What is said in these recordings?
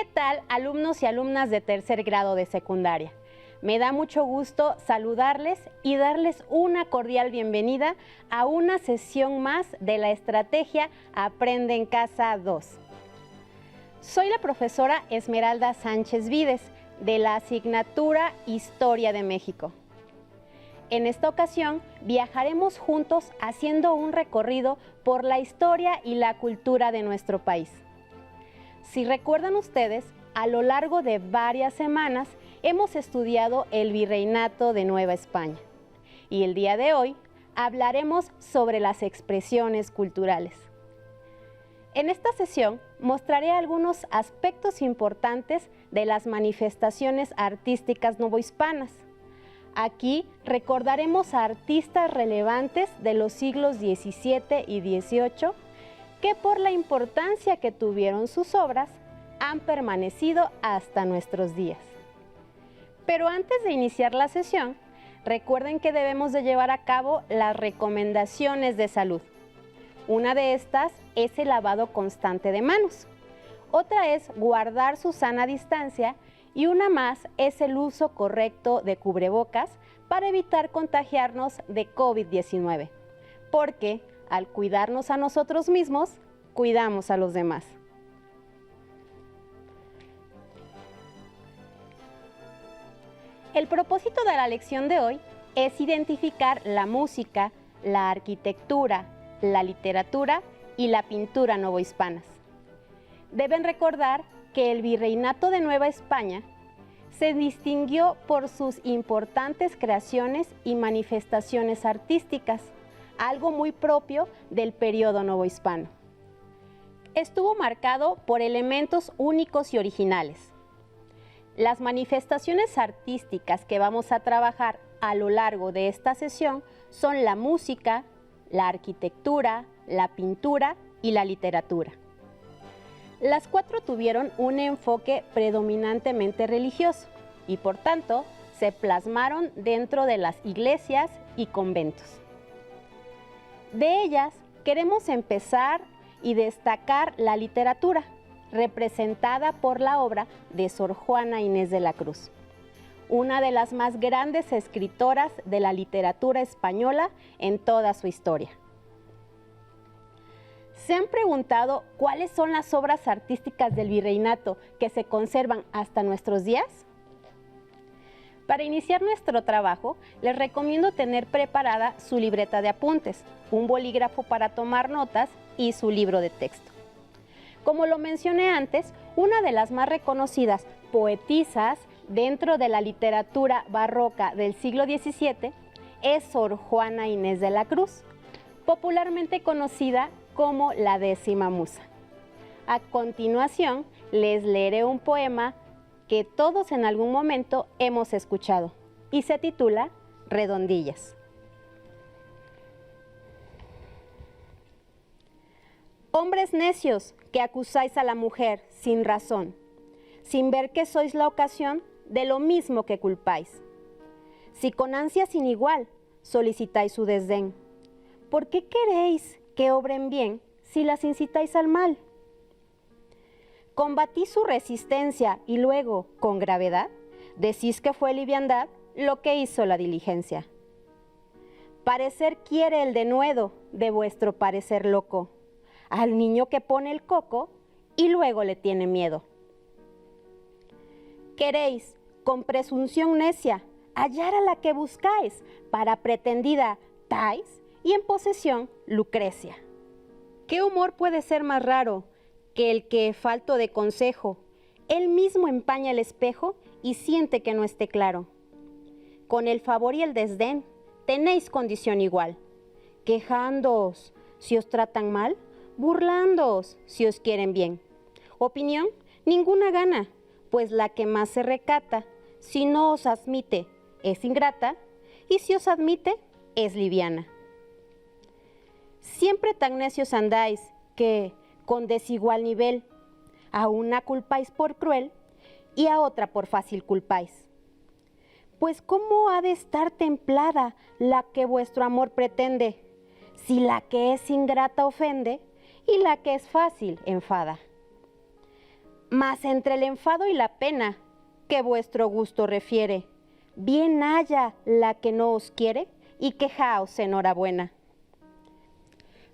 ¿Qué tal, alumnos y alumnas de tercer grado de secundaria? Me da mucho gusto saludarles y darles una cordial bienvenida a una sesión más de la estrategia Aprende en Casa 2. Soy la profesora Esmeralda Sánchez Vides, de la asignatura Historia de México. En esta ocasión viajaremos juntos haciendo un recorrido por la historia y la cultura de nuestro país. Si recuerdan ustedes, a lo largo de varias semanas hemos estudiado el Virreinato de Nueva España y el día de hoy hablaremos sobre las expresiones culturales. En esta sesión mostraré algunos aspectos importantes de las manifestaciones artísticas novohispanas. Aquí recordaremos a artistas relevantes de los siglos XVII y XVIII que por la importancia que tuvieron sus obras han permanecido hasta nuestros días. Pero antes de iniciar la sesión, recuerden que debemos de llevar a cabo las recomendaciones de salud. Una de estas es el lavado constante de manos. Otra es guardar su sana distancia y una más es el uso correcto de cubrebocas para evitar contagiarnos de COVID-19, porque al cuidarnos a nosotros mismos, cuidamos a los demás. El propósito de la lección de hoy es identificar la música, la arquitectura, la literatura y la pintura novohispanas. Deben recordar que el Virreinato de Nueva España se distinguió por sus importantes creaciones y manifestaciones artísticas, algo muy propio del periodo novohispano. Estuvo marcado por elementos únicos y originales. Las manifestaciones artísticas que vamos a trabajar a lo largo de esta sesión son la música, la arquitectura, la pintura y la literatura. Las cuatro tuvieron un enfoque predominantemente religioso y por tanto se plasmaron dentro de las iglesias y conventos. De ellas queremos empezar y destacar la literatura, representada por la obra de Sor Juana Inés de la Cruz, una de las más grandes escritoras de la literatura española en toda su historia. ¿Se han preguntado cuáles son las obras artísticas del Virreinato que se conservan hasta nuestros días? Para iniciar nuestro trabajo, les recomiendo tener preparada su libreta de apuntes, un bolígrafo para tomar notas y su libro de texto. Como lo mencioné antes, una de las más reconocidas poetisas dentro de la literatura barroca del siglo XVII es Sor Juana Inés de la Cruz, popularmente conocida como la Décima Musa. A continuación, les leeré un poema que todos en algún momento hemos escuchado y se titula Redondillas. Hombres necios que acusáis a la mujer sin razón, sin ver que sois la ocasión de lo mismo que culpáis. Si con ansia sin igual solicitáis su desdén, ¿por qué queréis que obren bien si las incitáis al mal? Combatís su resistencia y luego, con gravedad, decís que fue liviandad lo que hizo la diligencia. Parecer quiere el denuedo de vuestro parecer loco, al niño que pone el coco y luego le tiene miedo. Queréis, con presunción necia, hallar a la que buscáis, para pretendida Tais y en posesión Lucrecia. ¿Qué humor puede ser más raro que el que, falto de consejo, él mismo empaña el espejo y siente que no esté claro? Con el favor y el desdén tenéis condición igual, quejándoos si os tratan mal, burlándoos si os quieren bien. Opinión, ninguna gana, pues la que más se recata, si no os admite, es ingrata, y si os admite, es liviana. Siempre tan necios andáis, que, con desigual nivel, a una culpáis por cruel, y a otra por fácil culpáis. Pues ¿cómo ha de estar templada la que vuestro amor pretende, si la que es ingrata ofende, y la que es fácil enfada? Mas entre el enfado y la pena, que vuestro gusto refiere, bien haya la que no os quiere, y quejaos enhorabuena.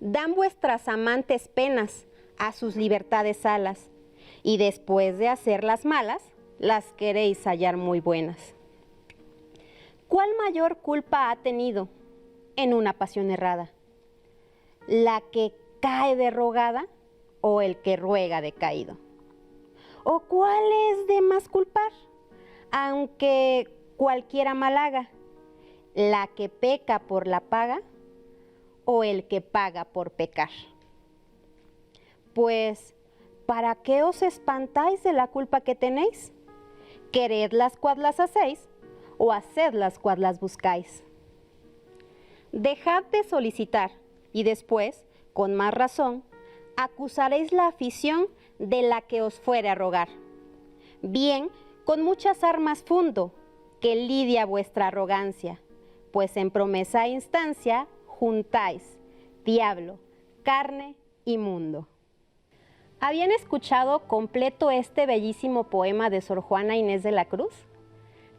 Dan vuestras amantes penas a sus libertades alas, y después de hacerlas malas, las queréis hallar muy buenas. ¿Cuál mayor culpa ha tenido en una pasión errada? ¿La que cae de rogada o el que ruega de caído? ¿O cuál es de más culpar, aunque cualquiera mal haga? ¿La que peca por la paga o el que paga por pecar? Pues, ¿para qué os espantáis de la culpa que tenéis? ¿Queredlas cuad las hacéis o hacedlas cuad las buscáis? Dejad de solicitar y después, con más razón, acusaréis la afición de la que os fuere a rogar. Bien, con muchas armas fundo, que lidia vuestra arrogancia, pues en promesa e instancia juntáis diablo, carne y mundo. ¿Habían escuchado completo este bellísimo poema de Sor Juana Inés de la Cruz?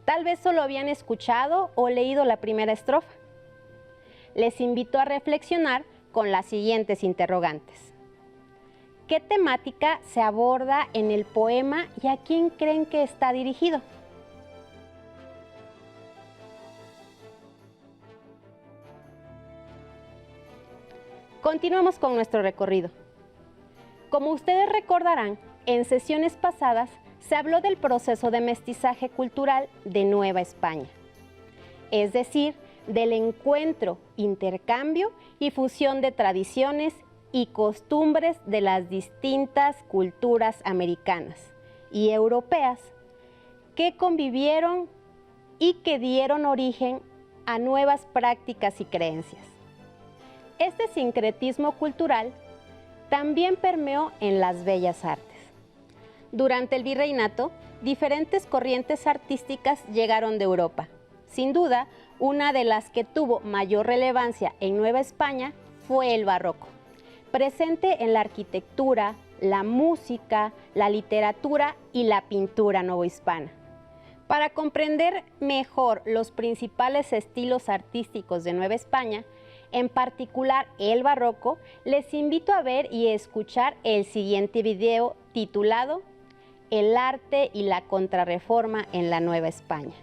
Tal vez solo habían escuchado o leído la primera estrofa. Les invito a reflexionar con las siguientes interrogantes. ¿Qué temática se aborda en el poema y a quién creen que está dirigido? Continuamos con nuestro recorrido. Como ustedes recordarán, en sesiones pasadas se habló del proceso de mestizaje cultural de Nueva España, es decir, del encuentro, intercambio y fusión de tradiciones y costumbres de las distintas culturas americanas y europeas que convivieron y que dieron origen a nuevas prácticas y creencias. Este sincretismo cultural también permeó en las bellas artes. Durante el virreinato, diferentes corrientes artísticas llegaron de Europa. Sin duda, una de las que tuvo mayor relevancia en Nueva España fue el barroco, presente en la arquitectura, la música, la literatura y la pintura novohispana. Para comprender mejor los principales estilos artísticos de Nueva España, en particular el barroco, les invito a ver y escuchar el siguiente video titulado El arte y la contrarreforma en la Nueva España.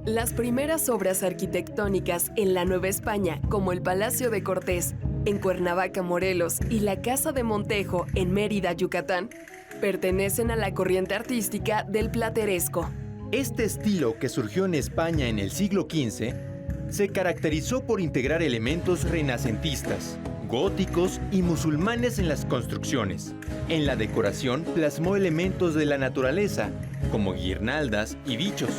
Las primeras obras arquitectónicas en la Nueva España, como el Palacio de Cortés, en Cuernavaca, Morelos, y la Casa de Montejo, en Mérida, Yucatán, pertenecen a la corriente artística del plateresco. Este estilo, que surgió en España en el siglo XV, se caracterizó por integrar elementos renacentistas, góticos y musulmanes en las construcciones. En la decoración plasmó elementos de la naturaleza, como guirnaldas y bichos,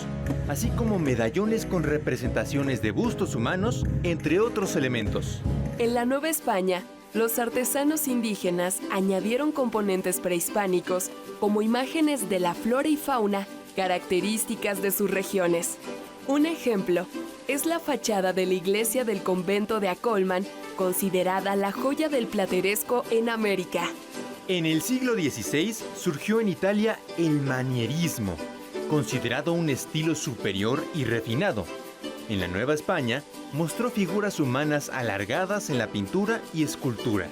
así como medallones con representaciones de bustos humanos, entre otros elementos. En la Nueva España, los artesanos indígenas añadieron componentes prehispánicos como imágenes de la flora y fauna características de sus regiones. Un ejemplo es la fachada de la iglesia del convento de Acolman, considerada la joya del plateresco en América. En el siglo XVI surgió en Italia el manierismo, considerado un estilo superior y refinado. En la Nueva España mostró figuras humanas alargadas en la pintura y escultura.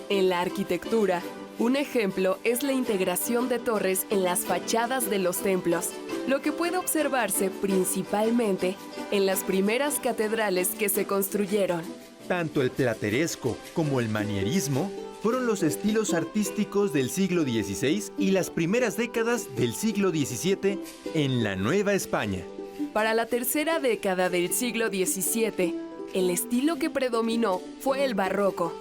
En la arquitectura, un ejemplo es la integración de torres en las fachadas de los templos, lo que puede observarse principalmente en las primeras catedrales que se construyeron. Tanto el plateresco como el manierismo fueron los estilos artísticos del siglo XVI y las primeras décadas del siglo XVII en la Nueva España. Para la tercera década del siglo XVII, el estilo que predominó fue el barroco.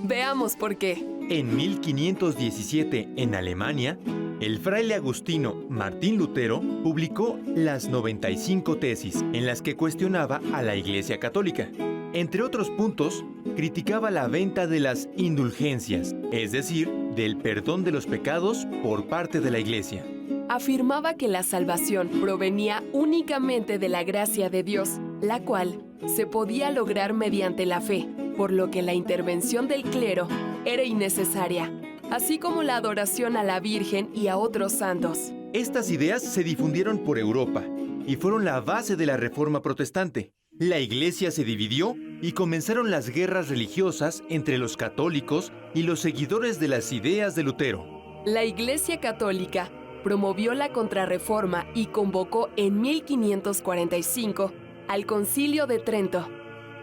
Veamos por qué. En 1517, en Alemania, el fraile agustino Martín Lutero publicó las 95 tesis, en las que cuestionaba a la Iglesia Católica. Entre otros puntos, criticaba la venta de las indulgencias, es decir, del perdón de los pecados por parte de la Iglesia. Afirmaba que la salvación provenía únicamente de la gracia de Dios, la cual se podía lograr mediante la fe, por lo que la intervención del clero era innecesaria. así como la adoración a la Virgen y a otros santos. Estas ideas se difundieron por Europa y fueron la base de la Reforma Protestante. La Iglesia se dividió y comenzaron las guerras religiosas entre los católicos y los seguidores de las ideas de Lutero. La Iglesia Católica promovió la Contrarreforma y convocó en 1545 al Concilio de Trento,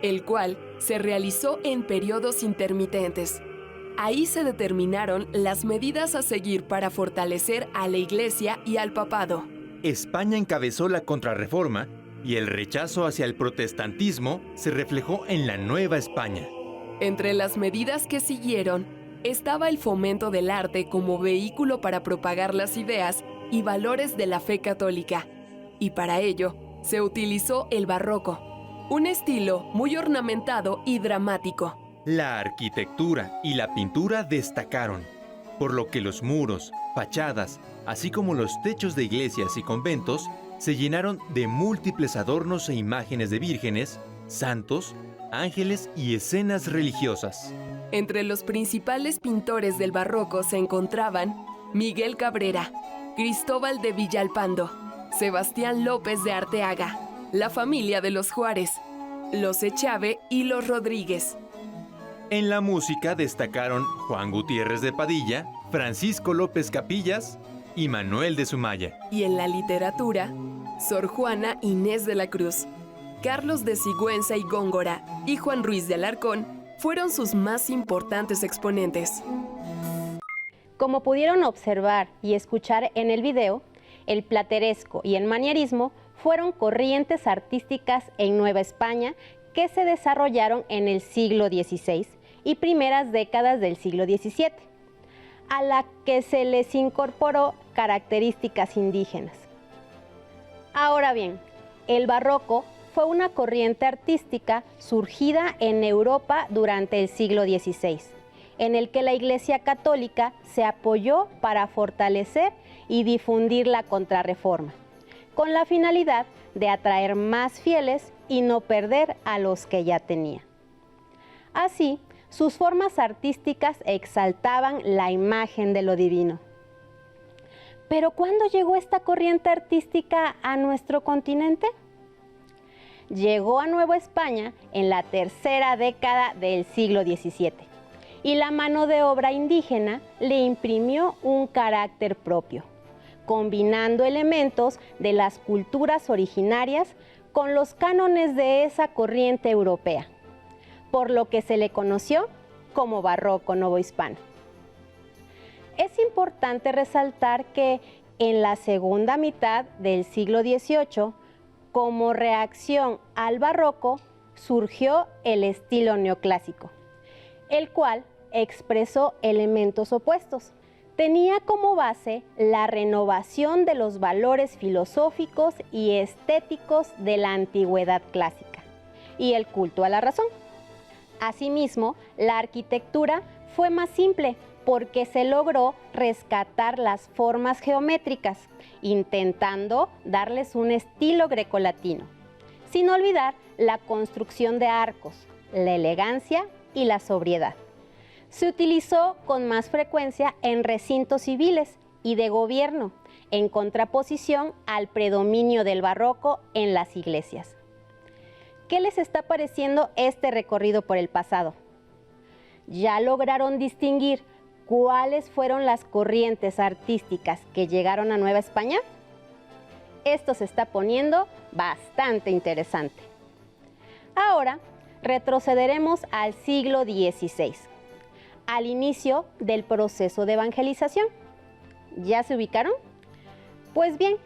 el cual se realizó en periodos intermitentes. Ahí se determinaron las medidas a seguir para fortalecer a la Iglesia y al papado. España encabezó la Contrarreforma y el rechazo hacia el protestantismo se reflejó en la Nueva España. Entre las medidas que siguieron estaba el fomento del arte como vehículo para propagar las ideas y valores de la fe católica, y para ello se utilizó el barroco, un estilo muy ornamentado y dramático. La arquitectura y la pintura destacaron, por lo que los muros, fachadas, así como los techos de iglesias y conventos se llenaron de múltiples adornos e imágenes de vírgenes, santos, ángeles y escenas religiosas. Entre los principales pintores del barroco se encontraban Miguel Cabrera, Cristóbal de Villalpando, Sebastián López de Arteaga, la familia de los Juárez, los Echave y los Rodríguez. En la música destacaron Juan Gutiérrez de Padilla, Francisco López Capillas y Manuel de Sumaya. Y en la literatura, Sor Juana Inés de la Cruz, Carlos de Sigüenza y Góngora y Juan Ruiz de Alarcón fueron sus más importantes exponentes. Como pudieron observar y escuchar en el video, el plateresco y el manierismo fueron corrientes artísticas en Nueva España que se desarrollaron en el siglo XVI y primeras décadas del siglo XVII, a la que se les incorporó características indígenas. Ahora bien, el barroco fue una corriente artística surgida en Europa durante el siglo XVI, en el que la Iglesia Católica se apoyó para fortalecer y difundir la Contrarreforma, con la finalidad de atraer más fieles y no perder a los que ya tenía. Así, sus formas artísticas exaltaban la imagen de lo divino. ¿Pero cuándo llegó esta corriente artística a nuestro continente? Llegó a Nueva España en la tercera década del siglo XVII y la mano de obra indígena le imprimió un carácter propio, combinando elementos de las culturas originarias con los cánones de esa corriente europea, por lo que se le conoció como barroco novohispano. Es importante resaltar que en la segunda mitad del siglo XVIII, como reacción al barroco, surgió el estilo neoclásico, el cual expresó elementos opuestos. Tenía como base la renovación de los valores filosóficos y estéticos de la antigüedad clásica y el culto a la razón. Asimismo, la arquitectura fue más simple porque se logró rescatar las formas geométricas, intentando darles un estilo grecolatino, sin olvidar la construcción de arcos, la elegancia y la sobriedad. Se utilizó con más frecuencia en recintos civiles y de gobierno, en contraposición al predominio del barroco en las iglesias. ¿Qué les está pareciendo este recorrido por el pasado? ¿Ya lograron distinguir cuáles fueron las corrientes artísticas que llegaron a Nueva España? Esto se está poniendo bastante interesante. Ahora retrocederemos al siglo XVI, al inicio del proceso de evangelización. ¿Ya se ubicaron? Pues bien,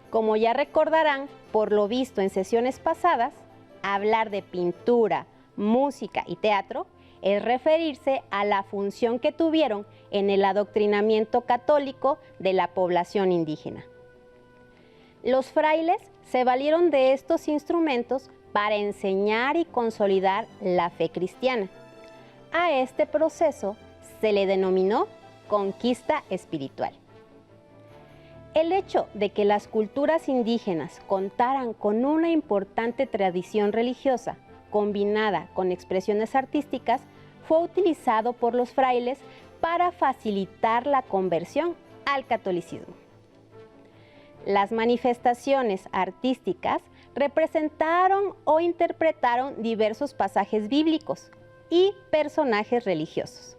como ya recordarán por lo visto en sesiones pasadas, hablar de pintura, música y teatro es referirse a la función que tuvieron en el adoctrinamiento católico de la población indígena. Los frailes se valieron de estos instrumentos para enseñar y consolidar la fe cristiana. A este proceso se le denominó conquista espiritual. El hecho de que las culturas indígenas contaran con una importante tradición religiosa combinada con expresiones artísticas fue utilizado por los frailes para facilitar la conversión al catolicismo. Las manifestaciones artísticas representaron o interpretaron diversos pasajes bíblicos y personajes religiosos.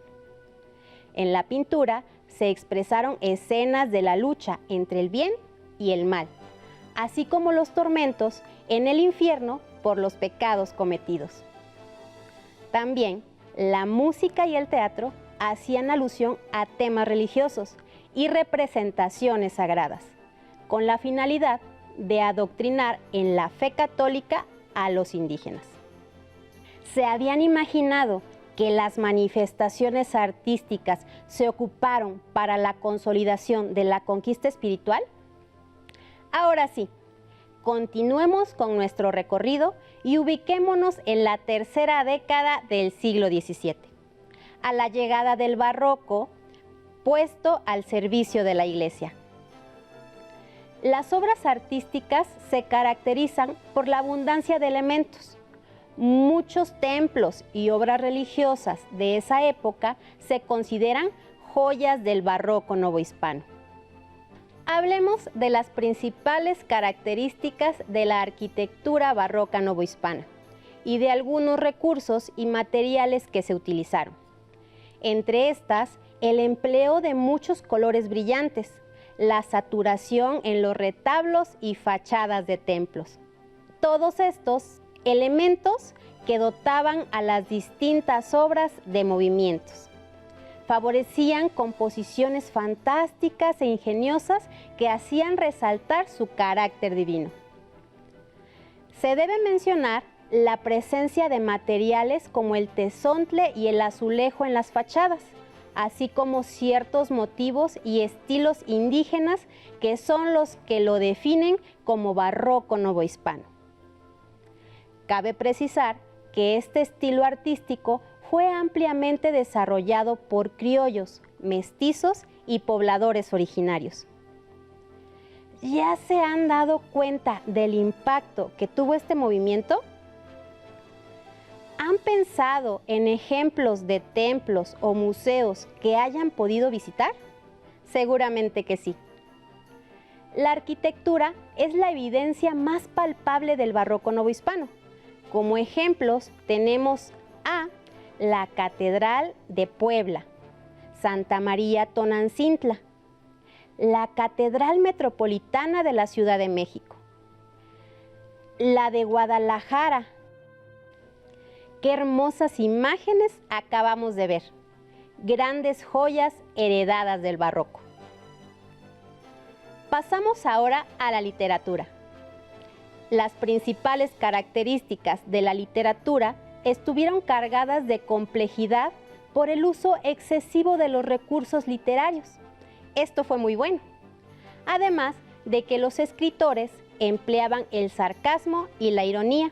En la pintura se expresaron escenas de la lucha entre el bien y el mal, así como los tormentos en el infierno por los pecados cometidos. También la música y el teatro hacían alusión a temas religiosos y representaciones sagradas, con la finalidad de adoctrinar en la fe católica a los indígenas. ¿Se habían imaginado que las manifestaciones artísticas se ocuparon para la consolidación de la conquista espiritual? Ahora sí, continuemos con nuestro recorrido y ubiquémonos en la tercera década del siglo XVII, a la llegada del barroco puesto al servicio de la Iglesia. Las obras artísticas se caracterizan por la abundancia de elementos. Muchos templos y obras religiosas de esa época se consideran joyas del barroco novohispano. Hablemos de las principales características de la arquitectura barroca novohispana y de algunos recursos y materiales que se utilizaron. Entre estas, el empleo de muchos colores brillantes, la saturación en los retablos y fachadas de templos. Todos estos elementos que dotaban a las distintas obras de movimientos. Favorecían composiciones fantásticas e ingeniosas que hacían resaltar su carácter divino. Se debe mencionar la presencia de materiales como el tezontle y el azulejo en las fachadas, así como ciertos motivos y estilos indígenas que son los que lo definen como barroco novohispano. Cabe precisar que este estilo artístico fue ampliamente desarrollado por criollos, mestizos y pobladores originarios. ¿Ya se han dado cuenta del impacto que tuvo este movimiento? ¿Han pensado en ejemplos de templos o museos que hayan podido visitar? Seguramente que sí. La arquitectura es la evidencia más palpable del barroco novohispano. Como ejemplos tenemos a la Catedral de Puebla, Santa María Tonancintla, la Catedral Metropolitana de la Ciudad de México, la de Guadalajara. Qué hermosas imágenes acabamos de ver, grandes joyas heredadas del barroco. Pasamos ahora a la literatura. Las principales características de la literatura estuvieron cargadas de complejidad por el uso excesivo de los recursos literarios. Esto fue muy bueno. Además de que los escritores empleaban el sarcasmo y la ironía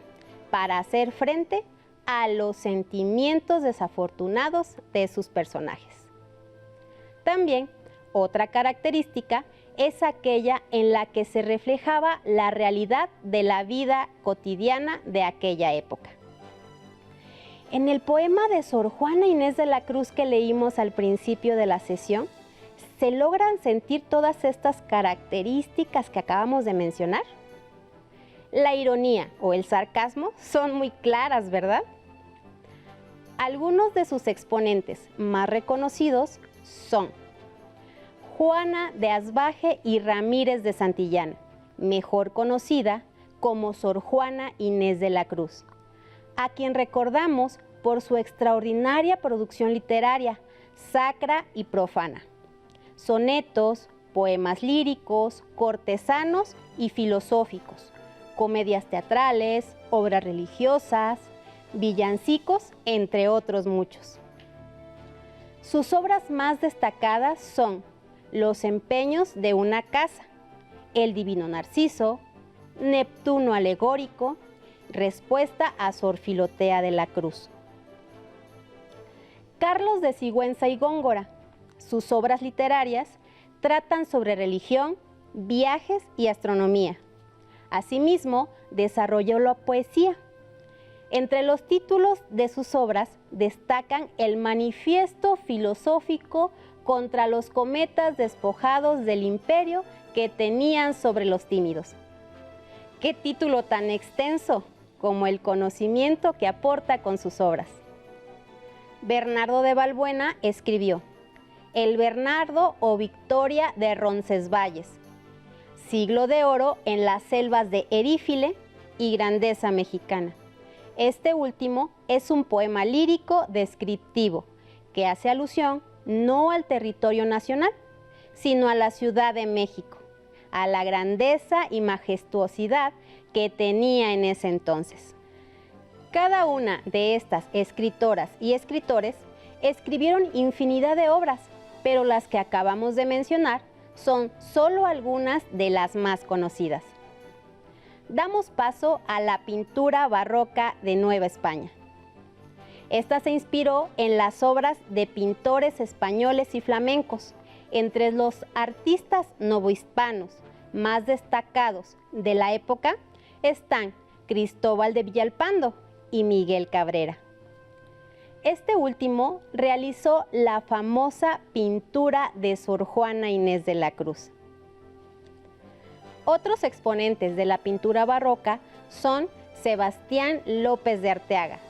para hacer frente a los sentimientos desafortunados de sus personajes. También, otra característica es aquella en la que se reflejaba la realidad de la vida cotidiana de aquella época. En el poema de Sor Juana Inés de la Cruz que leímos al principio de la sesión, ¿se logran sentir todas estas características que acabamos de mencionar? La ironía o el sarcasmo son muy claras, ¿verdad? Algunos de sus exponentes más reconocidos son Juana de Asbaje y Ramírez de Santillán, mejor conocida como Sor Juana Inés de la Cruz, a quien recordamos por su extraordinaria producción literaria, sacra y profana. Sonetos, poemas líricos, cortesanos y filosóficos, comedias teatrales, obras religiosas, villancicos, entre otros muchos. Sus obras más destacadas son Los empeños de una casa, El divino Narciso, Neptuno alegórico, Respuesta a Sor Filotea de la Cruz. Carlos de Sigüenza y Góngora. Sus obras literarias tratan sobre religión, viajes y astronomía. Asimismo, desarrolló la poesía. Entre los títulos de sus obras destacan el Manifiesto Filosófico contra los cometas despojados del imperio que tenían sobre los tímidos. ¡Qué título tan extenso! Como el conocimiento que aporta con sus obras. Bernardo de Balbuena escribió El Bernardo o Victoria de Roncesvalles, Siglo de Oro en las selvas de Erífile y Grandeza Mexicana. Este último es un poema lírico descriptivo que hace alusión no al territorio nacional, sino a la Ciudad de México, a la grandeza y majestuosidad que tenía en ese entonces. Cada una de estas escritoras y escritores escribieron infinidad de obras, pero las que acabamos de mencionar son solo algunas de las más conocidas. Damos paso a la pintura barroca de Nueva España. Esta se inspiró en las obras de pintores españoles y flamencos. Entre los artistas novohispanos más destacados de la época están Cristóbal de Villalpando y Miguel Cabrera. Este último realizó la famosa pintura de Sor Juana Inés de la Cruz. Otros exponentes de la pintura barroca son Sebastián López de Arteaga,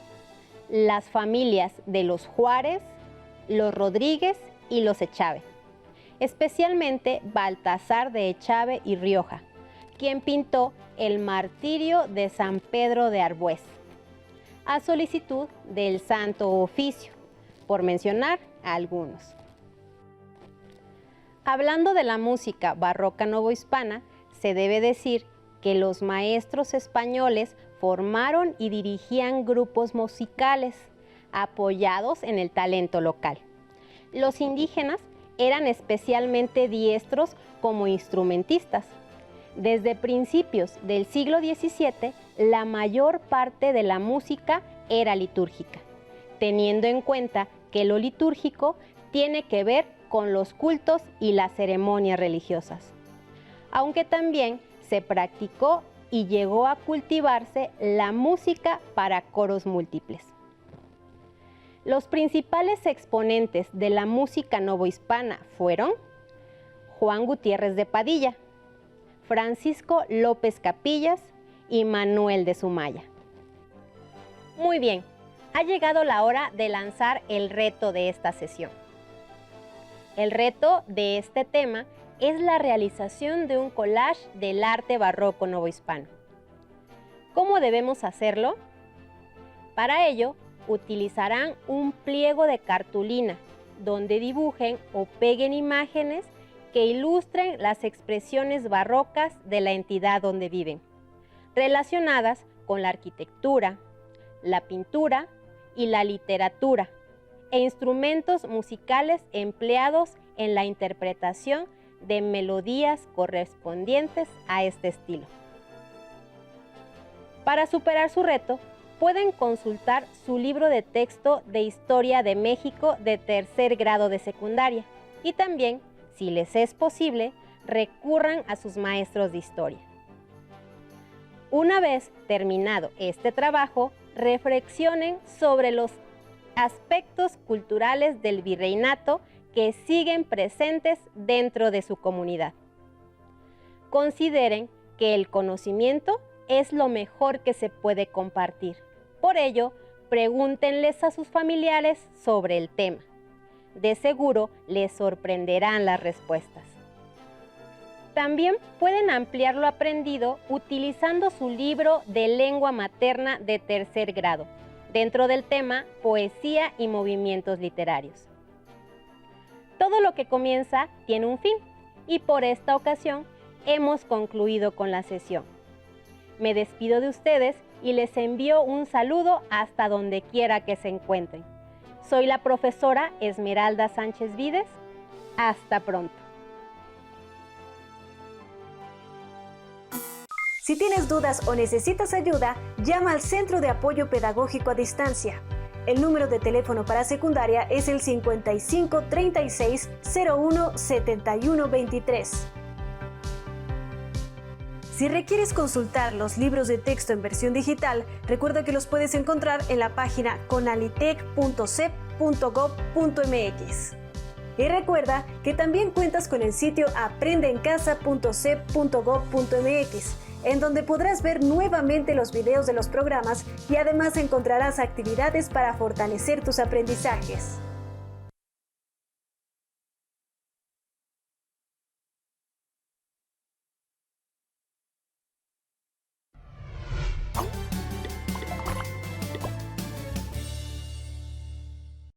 las familias de los Juárez, los Rodríguez y los Echave, especialmente Baltasar de Echave y Rioja, quien pintó el Martirio de San Pedro de Arbués, a solicitud del Santo Oficio, por mencionar algunos. Hablando de la música barroca novohispana, se debe decir que los maestros españoles formaron y dirigían grupos musicales apoyados en el talento local. Los indígenas eran especialmente diestros como instrumentistas. Desde principios del siglo XVII, la mayor parte de la música era litúrgica, teniendo en cuenta que lo litúrgico tiene que ver con los cultos y las ceremonias religiosas, aunque también se practicó y llegó a cultivarse la música para coros múltiples. Los principales exponentes de la música novohispana fueron Juan Gutiérrez de Padilla, Francisco López Capillas y Manuel de Sumaya. Muy bien, ha llegado la hora de lanzar el reto de esta sesión. El reto de este tema es la realización de un collage del arte barroco novohispano. ¿Cómo debemos hacerlo? Para ello, utilizarán un pliego de cartulina donde dibujen o peguen imágenes que ilustren las expresiones barrocas de la entidad donde viven, relacionadas con la arquitectura, la pintura y la literatura, e instrumentos musicales empleados en la interpretación de melodías correspondientes a este estilo. Para superar su reto, pueden consultar su libro de texto de Historia de México de tercer grado de secundaria y también, si les es posible, recurran a sus maestros de historia. Una vez terminado este trabajo, reflexionen sobre los aspectos culturales del virreinato que siguen presentes dentro de su comunidad. Consideren que el conocimiento es lo mejor que se puede compartir. Por ello, pregúntenles a sus familiares sobre el tema. De seguro les sorprenderán las respuestas. También pueden ampliar lo aprendido utilizando su libro de lengua materna de tercer grado, dentro del tema Poesía y movimientos literarios. Todo lo que comienza tiene un fin y por esta ocasión hemos concluido con la sesión. Me despido de ustedes y les envío un saludo hasta donde quiera que se encuentren. Soy la profesora Esmeralda Sánchez Vides. Hasta pronto. Si tienes dudas o necesitas ayuda, llama al Centro de Apoyo Pedagógico a Distancia. El número de teléfono para secundaria es el 55 36 01 71 23. Si requieres consultar los libros de texto en versión digital, recuerda que los puedes encontrar en la página conalitec.cep.gov.mx. Y recuerda que también cuentas con el sitio aprendeencasa.cep.gov.mx, en donde podrás ver nuevamente los videos de los programas y además encontrarás actividades para fortalecer tus aprendizajes.